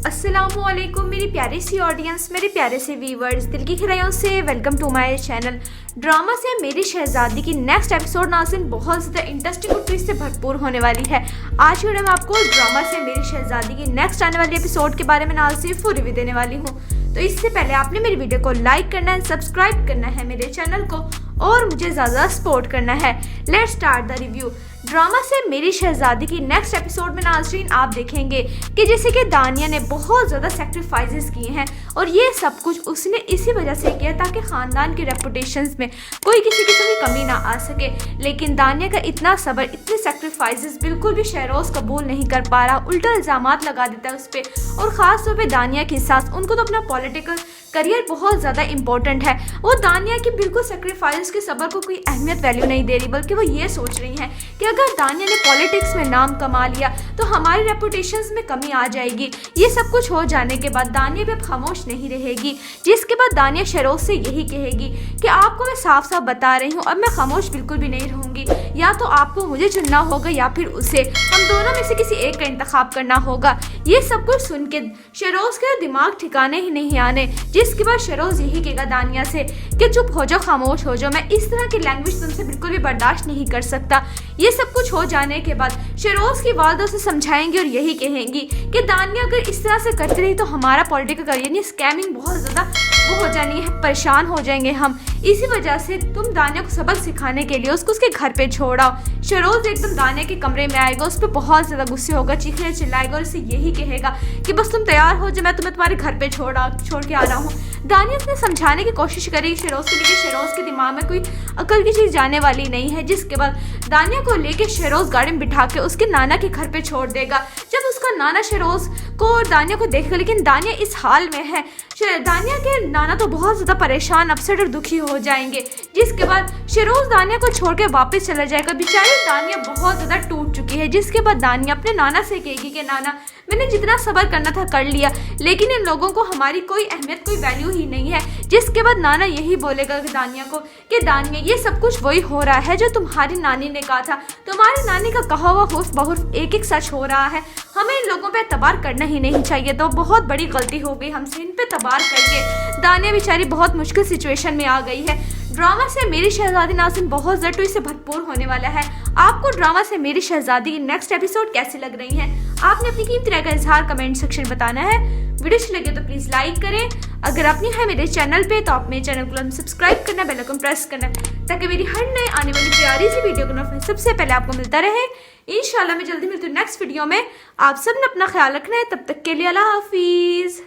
अस्सलामुअलैकुम मेरी प्यारी सी ऑडियंस, मेरे प्यारे से व्यूवर्स, दिल की गहराइयों से welcome to my channel. Drama से मेरी शहजादी की नेक्स्ट एपिसोड नाज़रीन बहुत ज़्यादा इंटरेस्टिंग और ट्विस्ट से भरपूर होने वाली है। आज की वीडियो में आपको ड्रामा से मेरी शहजादी की नेक्स्ट आने वाली एपिसोड के बारे में नाज़रीन फुल रिव्यू देने वाली हूँ। तो इससे पहले आपने मेरी वीडियो को लाइक करना है, सब्सक्राइब करना है मेरे चैनल को और मुझे ज़्यादा सपोर्ट करना है। Let's start the review. Drama से मेरी शहजादी की नेक्स्ट एपिसोड में नाज़रीन आप देखेंगे कि जैसे कि दानिया ने बहुत ज़्यादा सेक्रीफाइसेस किए हैं और ये सब कुछ उसने इसी वजह से किया ताकि ख़ानदान की रेपुटेशंस में कोई किसी किस्म की कमी ना आ सके। लेकिन दानिया का इतना सब्र, इतने सेक्रीफाइसेस बिल्कुल भी शहरोज़ कबूल नहीं कर पा रहा, उल्टा इल्ज़ामात लगा देता है उस पर। और ख़ास तौर पर दानिया की सास, उनको तो अपना पॉलिटिकल करियर बहुत ज़्यादा इंपॉर्टेंट है। वो दानिया की बिल्कुल सेक्रीफाइस के सब्र को कोई अहमियत वैल्यू नहीं दे रही, बल्कि वो ये सोच रही हैं कि अगर दानिया ने पॉलिटिक्स में नाम कमा लिया तो हमारी रेपुटेशंस में कमी आ जाएगी। ये सब कुछ हो जाने के बाद दानिया भी अब खामोश नहीं रहेगी, जिसके बाद दानिया शहरोज से यही कहेगी कि आपको मैं साफ साफ बता रही हूँ, अब मैं खामोश बिल्कुल भी नहीं रहूँगी। या तो आपको मुझे चुनना होगा या फिर उसे, हम दोनों में से किसी एक का इंतखाब करना होगा। ये सब कुछ सुन के शहरोज के दिमाग ठिकाने ही नहीं आने, जिसके बाद शहरोज यही कहेगा दानिया से कि चुप हो जाओ, खामोश हो जाओ, मैं इस तरह की लैंग्वेज तुमसे बिल्कुल भी बर्दाश्त नहीं कर सकता। ये सब कुछ हो जाने के बाद शहरोज की वालदा से समझाएंगी और यही कहेंगी कि दानिया अगर इस तरह से करती रही तो हमारा पॉलिटिकल करियर यानी स्कैमिंग बहुत ज़्यादा वो हो जानी है, परेशान हो जाएंगे हम। इसी वजह से तुम दानिया को सबक सिखाने के लिए उसको उसके घर पे छोड़ाओ। शहरोज एकदम दानिया के कमरे में आएगा, उस पर बहुत ज़्यादा गुस्से होगा, चीखे चिल्लाएगा और उसे यही कहेगा कि बस तुम तैयार हो जाओ, मैं तुम्हें तुम्हारे घर पे छोड़ के आ रहा हूँ। दानिया ने समझाने की कोशिश करी शहरोज के लिए, शहरोज के दिमाग में कोई अकल की चीज़ जाने वाली नहीं है। जिसके बाद दानिया को लेके शहरोज गाड़ी में बिठा के उसके नाना के घर पे छोड़ देगा। जब उसका नाना शहरोज को और दानिया को देखेगा, लेकिन दानिया इस हाल में है, दानिया के नाना तो बहुत ज़्यादा परेशान, अपसेट और दुखी हो जाएंगे। जिसके बाद शहरोज दानिया को छोड़ के वापस चला जाएगा। बेचारी दानिया बहुत ज़्यादा टूट चुकी है। जिसके बाद दानिया अपने नाना से कहेगी कि नाना, मैंने जितना सब्र करना था कर लिया, लेकिन इन लोगों को हमारी कोई अहमियत, कोई वैल्यू ही नहीं है। जिसके बाद नाना यही बोलेगा दानिया को कि दानिया, ये सब कुछ वही हो रहा है जो तुम्हारी नानी ने कहा था। तुम्हारी नानी का कहा हुआ हुर्फ बहुर्फ एक एक सच हो रहा है। हमें इन लोगों पे एतबार करना ही नहीं चाहिए। तो बहुत बड़ी गलती हो गई हमसे, इन पे एतबार करके दानिया बेचारी बहुत मुश्किल सिचुएशन में आ गई है। ड्रामा से मेरी शहजादी नाज़रीन बहुत ज़्यादा ट्विस्ट से भरपूर होने वाला है। आपको ड्रामा से मेरी शहजादी की नेक्स्ट एपिसोड कैसी लग रही है? आपने अपनी कीमती राय का इजहार कमेंट सेक्शन बताना है। वीडियो अच्छी लगे तो प्लीज़ लाइक करें। अगर आप नहीं है मेरे चैनल पे तो आप मेरे चैनल को सब्सक्राइब करना, बेल आइकन प्रेस करना, ताकि मेरी हर नए आने वाली प्यारी सी वीडियो का नोटिफिकेशन सबसे पहले आपको मिलता रहे। इंशाल्लाह मैं जल्दी मिलती हूँ नेक्स्ट वीडियो में। आप सब ने अपना ख्याल रखना है। तब तक के लिए अल्लाह हाफिज़।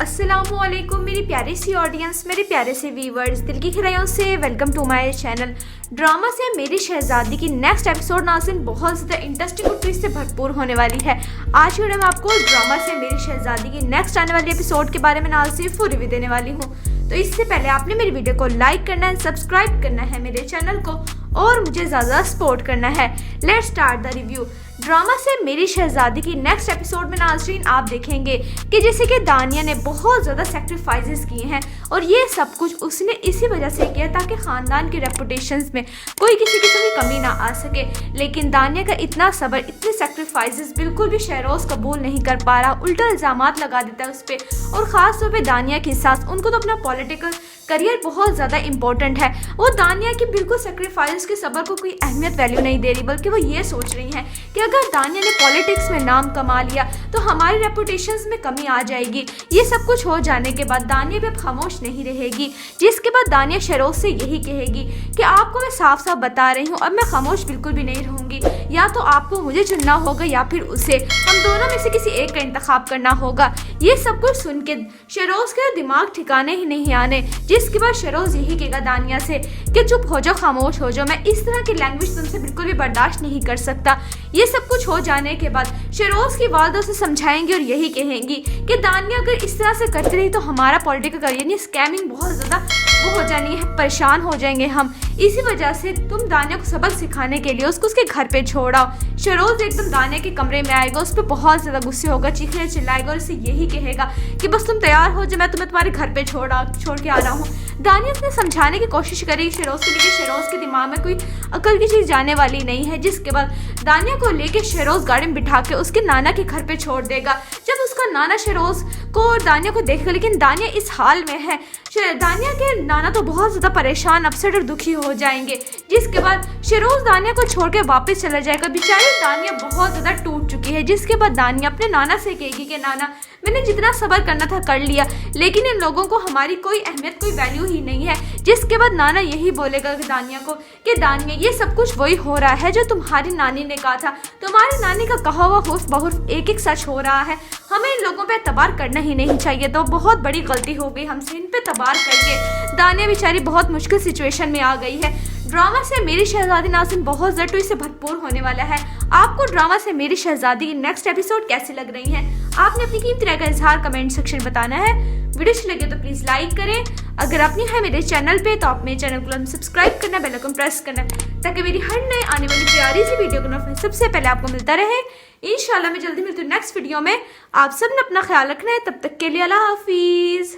अस्सलामुअलैकुम मेरी प्यारी सी ऑडियंस, मेरे प्यारे से व्यूवर्स, दिल की गहराइयों से welcome to my channel. Drama से मेरी शहजादी की नेक्स्ट एपिसोड नाज़रीन बहुत ज़्यादा इंटरेस्टिंग और ट्विस्ट से भरपूर होने वाली है। आज की वीडियो में आपको ड्रामा से मेरी शहजादी की नेक्स्ट आने वाली एपिसोड के बारे में नाज़रीन फुल रिव्यू देने वाली हूँ। तो इससे पहले आपने मेरी वीडियो को लाइक करना है, सब्सक्राइब करना है मेरे चैनल को और मुझे ज़्यादा सपोर्ट करना है। Let's start the review. Drama से मेरी शहजादी की नेक्स्ट एपिसोड में नाज़रीन आप देखेंगे कि जैसे कि दानिया ने बहुत ज़्यादा सेक्रीफाइसेस किए हैं और ये सब कुछ उसने इसी वजह से किया ताकि ख़ानदान की रेपुटेशंस में कोई किसी किस्म की कमी ना आ सके। लेकिन दानिया का इतना सब्र, इतने सेक्रीफाइसेस बिल्कुल भी शहरोज़ कबूल नहीं कर पा रहा, उल्टा इल्ज़ामात लगा देता है उस पर। और ख़ास तौर पर दानिया की सास, उनको तो अपना पॉलिटिकल करियर बहुत ज़्यादा इंपॉर्टेंट है। वो दानिया की बिल्कुल सेक्रीफाइस के सब्र को कोई अहमियत वैल्यू नहीं दे रही, बल्कि वो ये सोच रही हैं कि अगर दानिया ने पॉलिटिक्स में नाम कमा लिया तो हमारी रेपुटेशंस में कमी आ जाएगी। ये सब कुछ हो जाने के बाद दानिया भी अब खामोश नहीं रहेगी। जिसके बाद दानिया शहरोज से यही कहेगी कि आपको मैं साफ साफ बता रही हूँ, अब मैं खामोश बिल्कुल भी नहीं रहूँगी। या तो आपको मुझे चुनना होगा या फिर उसे, हम दोनों में से किसी एक का इंतखाब करना होगा। ये सब कुछ सुन के शहरोज के दिमाग ठिकाने ही नहीं आने, जिसके बाद शहरोज यही कहेगा दानिया से कि चुप हो जाओ, खामोश हो जाओ, मैं इस तरह की लैंग्वेज तुमसे बिल्कुल भी बर्दाश्त नहीं कर सकता। ये सब कुछ हो जाने के बाद शहरोज की वालदा से समझाएंगी और यही कहेंगी कि दानिया अगर इस तरह से करती रही तो हमारा पॉलिटिकल करियर यानी स्कैमिंग बहुत ज़्यादा वो हो जानी है, परेशान हो जाएंगे हम। इसी वजह से तुम दानिया को सबक सिखाने के लिए उसको उसके घर पे छोड़ आओ। शहरोज एकदम दानिया के कमरे में आएगा, उस पर बहुत ज्यादा गुस्से होगा, चीखने चिल्लाएगा और उसे यही कहेगा कि बस तुम तैयार हो जाओ, मैं तुम्हें तुम्हारे घर पे छोड़ के आ रहा हूँ। दानिया उसने समझाने की कोशिश करी शहरोज को, लेकिन शहरोज के दिमाग में कोई अकल की चीज जाने वाली नहीं है। जिसके बाद दानिया को लेके शहरोज गाड़ी में बिठा के उसके नाना के घर पे छोड़ देगा। जब उसका नाना शहरोज को और दानिया को देखेगा, लेकिन दानिया इस हाल में है, दानिया के नाना तो बहुत ज्यादा परेशान, अपसेट और दुखी हो जाएंगे। जिसके बाद शहरोज दानिया को छोड़ के वापस चला जाएगा। बेचारी दानिया बहुत ज्यादा टूट चुकी है। जिसके बाद दानिया अपने नाना से कहेगी कि नाना, मैंने जितना सब्र करना था कर लिया, लेकिन इन लोगों को हमारी कोई अहमियत, कोई वैल्यू ही नहीं है। जिसके बाद नाना यही बोलेगा दानिया को कि दानिया, ये सब कुछ वही हो रहा है जो तुम्हारी नानी ने कहा था। तुम्हारी नानी का कहा हुआ हुर्फ बहुर्फ एक एक सच हो रहा है। हमें इन लोगों पे एतबार करना ही नहीं चाहिए। तो बहुत बड़ी गलती हो गई हमसे, इन पे एतबार करके। दानिया बेचारी बहुत मुश्किल सिचुएशन में आ गई है। ड्रामा से मेरी शहजादी नाज़रीन बहुत ज़्यादा ट्विस्ट से भरपूर होने वाला है। आपको ड्रामा से मेरी शहजादी की नेक्स्ट एपिसोड कैसी लग रही है? आपने अपनी कीमती राय का इजहार कमेंट सेक्शन में बताना है। वीडियो अच्छी लगे तो प्लीज लाइक करें। अगर आप नहीं है मेरे चैनल पे तो आप मेरे चैनल को सब्सक्राइब करना, बेल आइकन प्रेस करना, ताकि मेरी हर नए आने वाली प्यारी सी वीडियो का नोटिफिकेशन सबसे पहले आपको मिलता रहे। इंशाल्लाह मैं जल्दी मिलती हूँ नेक्स्ट वीडियो में। आप सब ने अपना ख्याल रखना है। तब तक के लिए अल्लाह हाफिज।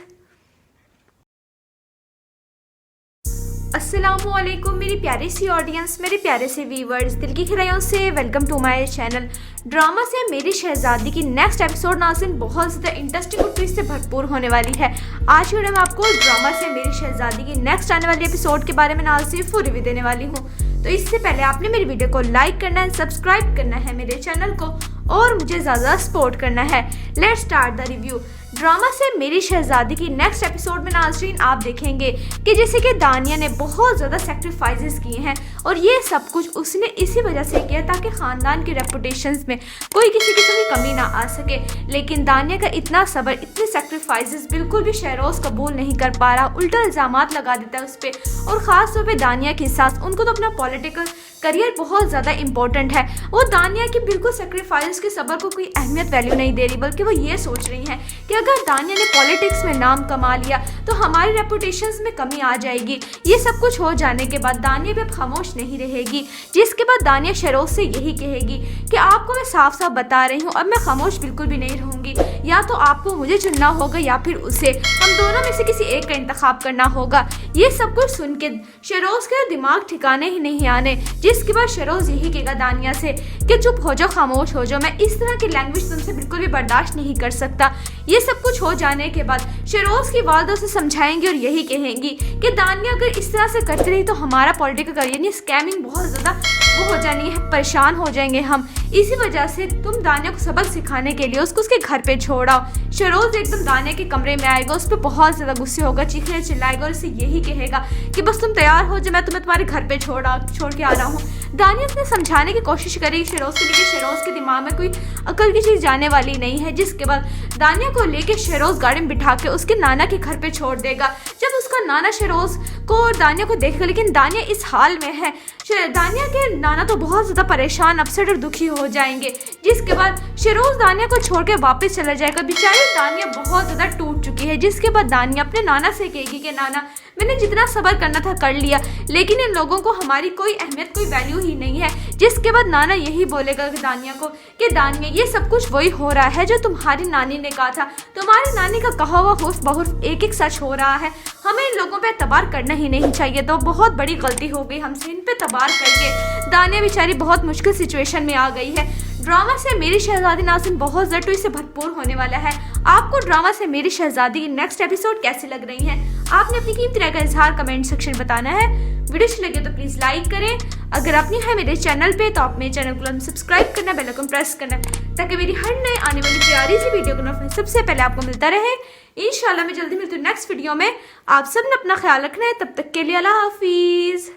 अस्सलामुअलैकुम मेरी प्यारी सी ऑडियंस, मेरे प्यारे से व्यूवर्स, दिल की गहराइयों से welcome to my channel. Drama से मेरी शहजादी की नेक्स्ट एपिसोड नाज़रीन बहुत ज़्यादा इंटरेस्टिंग और ट्विस्ट से भरपूर होने वाली है। आज वीडियो में आपको ड्रामा से मेरी शहजादी की नेक्स्ट आने वाली एपिसोड के बारे में नाज़रीन फुल रिव्यू देने वाली हूँ। तो इससे पहले आपने मेरी वीडियो को लाइक करना है, सब्सक्राइब करना है मेरे चैनल को और मुझे ज़्यादा सपोर्ट करना है। Let's start the review. Drama से मेरी शहजादी की नेक्स्ट एपिसोड में नाज़रीन आप देखेंगे कि जैसे कि दानिया ने बहुत ज़्यादा सेक्रीफाइसेस किए हैं और ये सब कुछ उसने इसी वजह से किया ताकि ख़ानदान की रेपुटेशंस में कोई किसी किस्म की कमी ना आ सके। लेकिन दानिया का इतना सब्र, इतने सेक्रीफाइसेस बिल्कुल भी शहरोज कबूल नहीं कर पा रहा, उल्टा इल्ज़ामात लगा देता है उस पर। और ख़ास तौर पर दानिया की सास, उनको तो अपना पॉलिटिकल करियर बहुत ज़्यादा इंपॉर्टेंट है। वो दानिया की बिल्कुल सेक्रीफाइस के सब्र को कोई अहमियत वैल्यू नहीं दे रही, बल्कि वो ये सोच रही हैं कि अगर दानिया ने पॉलिटिक्स में नाम कमा लिया तो हमारी रेपुटेशंस में कमी आ जाएगी। ये सब कुछ हो जाने के बाद दानिया भी अब खामोश नहीं रहेगी। जिसके बाद दानिया शहरोज से यही कहेगी कि आपको मैं साफ साफ बता रही हूँ, अब मैं खामोश बिल्कुल भी नहीं रहूँगी। या तो आपको मुझे चुनना होगा या फिर उसे, हम दोनों में से किसी एक का इंतखाब करना होगा। ये सब कुछ सुन के शहरोज के दिमाग ठिकाने ही नहीं आने। जिसके बाद शहरोज यही कहेगा दानिया से कि चुप हो जाओ, खामोश हो जाओ, मैं इस तरह की लैंग्वेज तुमसे बिल्कुल भी बर्दाश्त नहीं कर सकता। ये सब कुछ हो जाने के बाद शहरोज की वालदा से समझाएंगी और यही कहेंगी कि दानिया अगर इस तरह से करती रही तो हमारा पॉलिटिकल करियर यानी स्कैमिंग बहुत ज़्यादा वो हो जानी है, परेशान हो जाएंगे हम। इसी वजह से तुम दानिया को सबक सिखाने के लिए उसको उसके घर पे छोड़ आओ। शहरोज एकदम दानिया के कमरे में आएगा, उस पर बहुत ज़्यादा गुस्से होगा, चीखने चिल्लाएगा और उसे यही कहेगा कि बस तुम तैयार हो जाओ, मैं तुम्हें तुम्हारे घर पे छोड़ के आ रहा हूँ। दानिया उसने समझाने की कोशिश करी शहरोज को, लेकिन शहरोज के दिमाग में कोई अकल की चीज़ जाने वाली नहीं है। जिसके बाद दानिया को लेके शहरोज गाड़ी में बिठा के उसके नाना के घर पे छोड़ देगा। जब उसका नाना शहरोज को और दानिया को देखेगा, लेकिन दानिया इस हाल में है, दानिया के नाना तो बहुत ज़्यादा परेशान, अपसेट और दुखी हो जाएंगे। जिसके बाद शहरोज दानिया को छोड़ के वापस चला जाएगा। बेचारी दानिया बहुत ज़्यादा टूट चुकी है। जिसके बाद दानिया अपने नाना से कहेगी कि नाना, मैंने जितना सब्र करना था कर लिया, लेकिन इन लोगों को हमारी कोई अहमियत, कोई वैल्यू ही नहीं है। जिसके बाद नाना यही बोलेगा दानिया को कि दानिया, ये सब कुछ वही हो रहा है जो तुम्हारी नानी ने कहा था। तुम्हारी नानी का कहा हुआ हुर्फ बहुर्फ एक एक सच हो रहा है। हमें इन लोगों पे एतबार करना ही नहीं चाहिए। तो बहुत बड़ी गलती हो गई हमसे, इन पे एतबार करके। दानिया बेचारी बहुत मुश्किल सिचुएशन में आ गई है। ड्रामा से मेरी शहजादी नाज़रीन बहुत ज़्यादा ट्विस्ट से भरपूर होने वाला है। आपको ड्रामा से मेरी शहजादी की नेक्स्ट एपिसोड कैसी लग रही है? आपने अपनी कीमती राय का इजहार कमेंट सेक्शन में बताना है। वीडियो अच्छी लगे तो प्लीज लाइक करें। अगर आप नहीं है मेरे चैनल पे तो आप मेरे चैनल को सब्सक्राइब करना, बेल आइकन प्रेस करना, ताकि मेरी हर नए आने वाली प्यारी सी वीडियो का नोटिफिकेशन सबसे पहले आपको मिलता रहे। इंशाल्लाह मैं जल्दी मिलती हूँ नेक्स्ट वीडियो में। आप सब ने अपना ख्याल रखना है। तब तक के लिए अल्लाह हाफिज।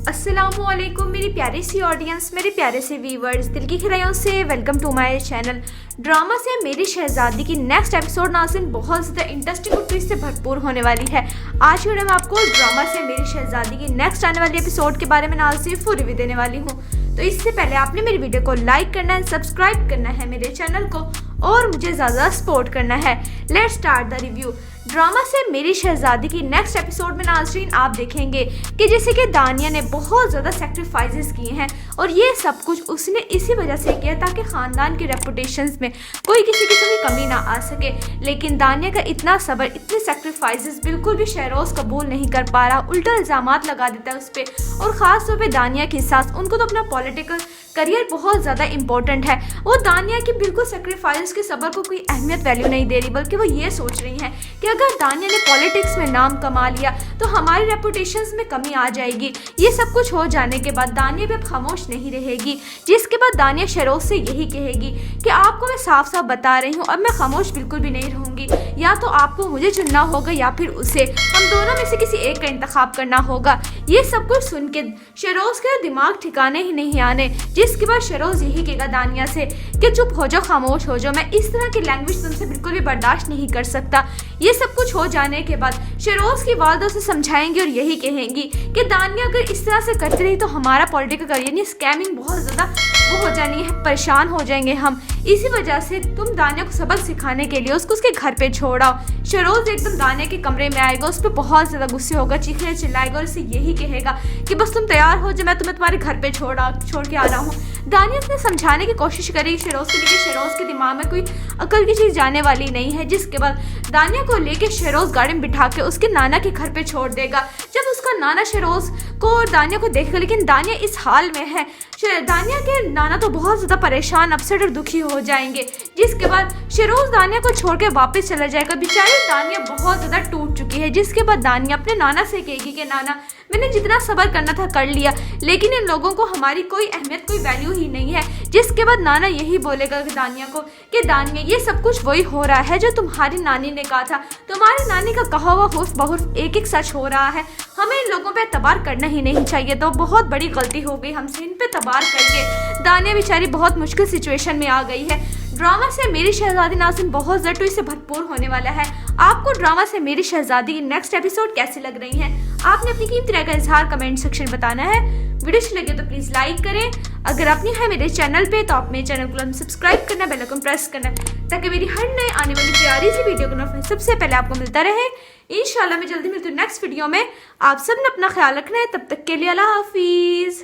अस्सलामुअलैकुम मेरी प्यारी सी ऑडियंस, मेरे प्यारे से व्यूवर्स, दिल की गहराइयों से welcome to my channel. Drama से मेरी शहजादी की नेक्स्ट एपिसोड नाज़रीन बहुत ज़्यादा इंटरेस्टिंग और ट्विस्ट से भरपूर होने वाली है। आज वीडियो में आपको ड्रामा से मेरी शहजादी की नेक्स्ट आने वाली एपिसोड के बारे में नाज़रीन फुल रिव्यू देने वाली हूँ। तो इससे पहले आपने मेरी वीडियो को लाइक करना है, सब्सक्राइब करना है मेरे चैनल को और मुझे ज़्यादा सपोर्ट करना है। Let's start the review. Drama से मेरी शहजादी की नेक्स्ट एपिसोड में नाज़रीन आप देखेंगे कि जैसे कि दानिया ने बहुत ज़्यादा सेक्रीफाइसेस किए हैं और ये सब कुछ उसने इसी वजह से किया ताकि ख़ानदान की रेपुटेशंस में कोई किसी किस्म की कमी ना आ सके। लेकिन दानिया का इतना सब्र, इतने सेक्रीफाइसेस बिल्कुल भी शहरोज़ कबूल नहीं कर पा रहा, उल्टा इल्ज़ामात लगा देता है उस पर। और ख़ास तौर पर दानिया की सास, उनको तो अपना पॉलिटिकल करियर बहुत ज़्यादा इंपॉर्टेंट है। वो दानिया की बिल्कुल सेक्रीफाइस के सब्र को कोई अहमियत वैल्यू नहीं दे रही, बल्कि वो ये सोच रही हैं कि अगर दानिया ने पॉलिटिक्स में नाम कमा लिया तो हमारी रेपुटेशंस में कमी आ जाएगी। ये सब कुछ हो जाने के बाद दानिया भी अब खामोश नहीं रहेगी, जिसके बाद दानिया शहरोज से यही कहेगी कि आपको मैं साफ साफ बता रही हूँ, अब मैं खामोश बिल्कुल भी नहीं रहूँगी। या तो आपको मुझे चुनना होगा या फिर उसे, हम दोनों में से किसी एक का इंतखाब करना होगा। ये सब कुछ सुन के शहरोज के दिमाग ठिकाने ही नहीं आने, जिसके बाद शहरोज यही कहेगा दानिया से कि चुप हो जाओ, खामोश हो जाओ, मैं इस तरह की लैंग्वेज तुमसे बिल्कुल भी बर्दाश्त नहीं कर सकता। ये सब कुछ हो जाने के बाद शहरोज की वालदा से समझाएंगी और यही कहेंगी कि दानिया अगर इस तरह से करती रही तो हमारा पॉलिटिकल करियर यानी स्कैमिंग बहुत ज़्यादा वो हो जानी है, परेशान हो जाएंगे हम। इसी वजह से तुम दानिया को सबक सिखाने के लिए उसको उसके घर पे छोड़ाओ। शहरोज एकदम दानिया के कमरे में आएगा, उस पर बहुत ज़्यादा गुस्से होगा, चीखने चिल्लाएगा और उसे यही कहेगा कि बस तुम तैयार हो जाओ, मैं तुम्हें तुम्हारे घर पे छोड़ के आ रहा हूँ। दानिया उसने समझाने की कोशिश करी शहरोज को, लेकिन शहरोज के दिमाग में कोई अकल की चीज़ जाने वाली नहीं है। जिसके बाद दानिया को लेके शहरोज गाड़ी में बिठा के उसके नाना के घर पे छोड़ देगा। जब उसका नाना शहरोज को और दानिया को देखेगा, लेकिन दानिया इस हाल में है, दानिया के नाना तो बहुत ज़्यादा परेशान, अपसेट और दुखी हो जाएंगे। जिसके बाद शहरोज दानिया को छोड़ के वापस चला जाएगा। बेचारी दानिया बहुत ज़्यादा टूट चुकी है। जिसके बाद दानिया अपने नाना से कहेगी कि नाना, मैंने जितना सब्र करना था कर लिया, लेकिन इन लोगों को हमारी कोई अहमियत, कोई वैल्यू ही नहीं है। जिसके बाद नाना यही बोलेगा दानिया को कि दानिया, ये सब कुछ वही हो रहा है जो तुम्हारी नानी ने कहा था। तुम्हारी नानी का कहा हुआ हुर्फ बहुर्फ एक एक सच हो रहा है। हमें इन लोगों पे एतबार करना ही नहीं चाहिए। तो बहुत बड़ी गलती हो गई हमसे, इन पे एतबार करके दानिया बेचारी बहुत मुश्किल सिचुएशन में आ गई है। ड्रामा से मेरी शहजादी नाज़रीन बहुत ज़रूर इससे भरपूर होने वाला है। आपको ड्रामा से मेरी शहजादी की नेक्स्ट एपिसोड कैसी लग रही है? आपने अपनी कीमती राय का इजहार कमेंट सेक्शन में बताना है। वीडियो अच्छी लगे तो प्लीज़ लाइक करें। अगर आप नहीं है मेरे चैनल पे तो आप मेरे चैनल को सब्सक्राइब करना, बेल आइकन प्रेस करना, ताकि मेरी हर नए आने वाली प्यारी सी वीडियो को सबसे पहले आपको मिलता रहे। इंशाल्लाह मैं जल्दी मिलती हूँ नेक्स्ट वीडियो में। आप सब ने अपना ख्याल रखना है। तब तक के लिए अल्लाह हाफिज़।